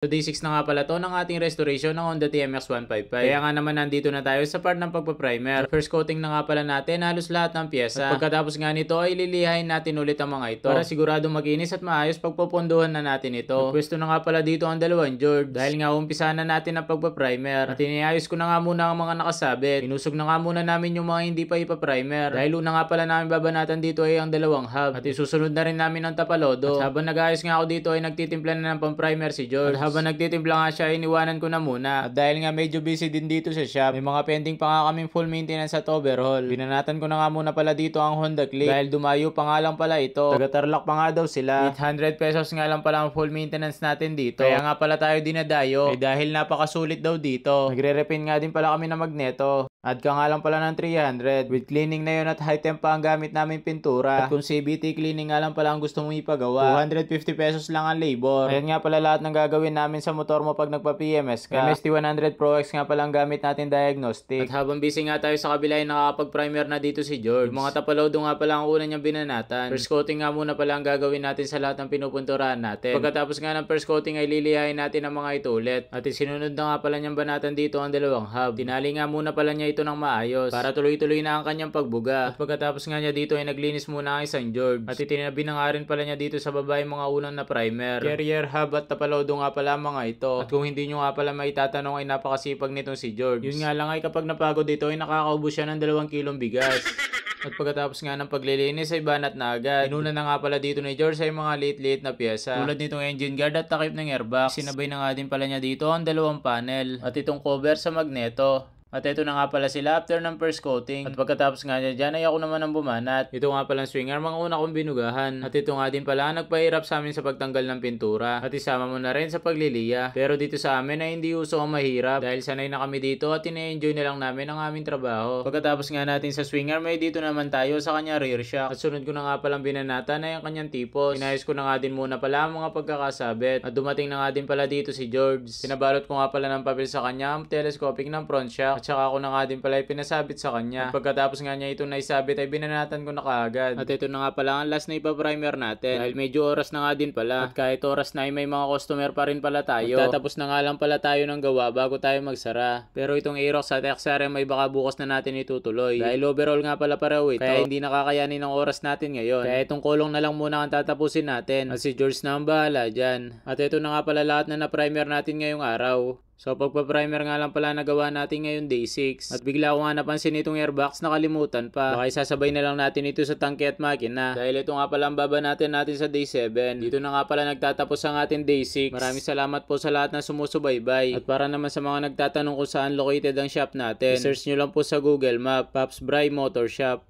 So day 6 na nga pala to ng ating restoration ng Honda TMX 155. Kaya nga naman nandito na tayo sa part ng pagpa-primer. First coating na nga pala natin halos lahat ng pyesa. At pagkatapos nga nito ay lilihain natin ulit ang mga ito para sigurado makinis at maayos pagpupunduhan na natin ito. Pwesto na nga pala dito ang dalawang George dahil nga umpisahan na natin ang pagpa-primer. At iniayos ko na nga muna ang mga nakasabit. Inusog na nga muna namin yung mga hindi pa ipa-primer. Dahil una nga pala namin babanatan dito ay ang dalawang hub. At isusunod na rin namin ang tapalodo. At habang nag-ayos nga ako dito ay nagtitimpla na ng pang-primer si George. At habang nagtitimpla nga siya, iniwanan ko na muna. At dahil nga medyo busy din dito sa shop, may mga pending pa nga kaming full maintenance at overhaul. Binanatan ko na nga muna pala dito ang Honda Click dahil dumayo pa nga lang pala ito. Taga-Tarlac pa nga daw sila. 800 pesos nga lang pala ang full maintenance natin dito. Kaya nga pala tayo dinadayo. Dahil napakasulit daw dito. Nagre-repin nga din pala kami ng magneto. Add ka nga lang pala ng 300. With cleaning na yun at high temp pa ang gamit namin pintura. At kung CVT cleaning nga lang pala ang gusto mong ipagawa, 250 pesos lang ang labor. Ayan nga pala lahat ng gagawin namin sa motor mo pag nagpa-PMS ka. MST100 Pro X nga pala ang gamit natin diagnostic. At habang busy nga tayo sa kabila ay nakakapag-primer na dito si George. Yung mga tapalodo nga pala ang una niyang binanatan. First coating nga muna pala ang gagawin natin sa lahat ng pinupunturahan natin. Pagkatapos nga ng first coating ay lilihain natin ang mga ito ulit. At isinunod na nga pala niyang banatan dito ang dalawang hub. Tinali nga muna pala niya ito ng maayos para tuloy-tuloy na ang kanyang pagbuga. At pagkatapos nga niya dito ay naglinis muna ang isang George. At itinabi na nga rin pala niya dito sa baba yung mga unang na primer. Carrier hub at tapalodo nga pala mga ito. At kung hindi nyo nga pala maitatanong ay napakasipag nitong si George. Yun nga lang ay kapag napagod dito ay nakakaubos siya ng 2 kilong bigas. At pagkatapos nga ng paglilinis ay banat na agad. Inuna na nga pala dito ni George ay mga liit-liit na pyesa. Tulad nitong engine guard at takip ng airbox. Sinabay na nga din pala niya dito ang dalawang panel. At itong cover sa magneto. At ito na nga pala sila after ng first coating. At pagkatapos nga niya dyan ay ako naman ang bumanat. Ito nga pala ang swinger, mga una kong binugahan. At ito nga din pala ang nagpahirap sa amin sa pagtanggal ng pintura. At isama mo na rin sa pagliliya. Pero dito sa amin ay hindi uso ang mahirap. Dahil sanay na kami dito at ine-enjoy na lang namin ang aming trabaho. Pagkatapos nga natin sa swinger, may dito naman tayo sa kanya rear shock. At sunod ko na nga palang binanatan ay ang kanyang tipos. Inayos ko na nga din muna pala ang mga pagkakasabit. At dumating na nga din pala dito si George. Pinabalot ko nga pala ng papel sa kanya ang telescopic ng front shock. At saka ako na nga din pala ay pinasabit sa kanya. At pagkatapos nga niya ito naisabit ay binanatan ko na kaagad. At ito na nga pala ang last na ipa-primer natin. Dahil medyo oras na nga din pala. At kahit oras na ay may mga customer pa rin pala tayo. Magtatapos na nga lang pala tayo ng gawa bago tayo magsara. Pero itong Aerox at XRM ay baka bukas na natin itutuloy. Dahil overall nga pala pareho ito. Kaya hindi nakakayanin ng oras natin ngayon. Kaya itong kulong na lang muna ang tatapusin natin. At si George na ang bahala dyan. At ito na nga pala lahat na na-primer natin ngayong araw. So pagpa-primer nga lang pala nagawa natin ngayon day 6. At bigla ko nga napansin itong airbox, nakalimutan pa. Baka isasabay na lang natin ito sa tangke at makina. Dahil ito nga pala ang baba natin sa day 7. Dito na nga pala nagtatapos ang ating day 6. Maraming salamat po sa lahat na sumusubaybay. At para naman sa mga nagtatanong kung saan located ang shop natin, search nyo lang po sa Google Map, Pops Bry Motor Shop.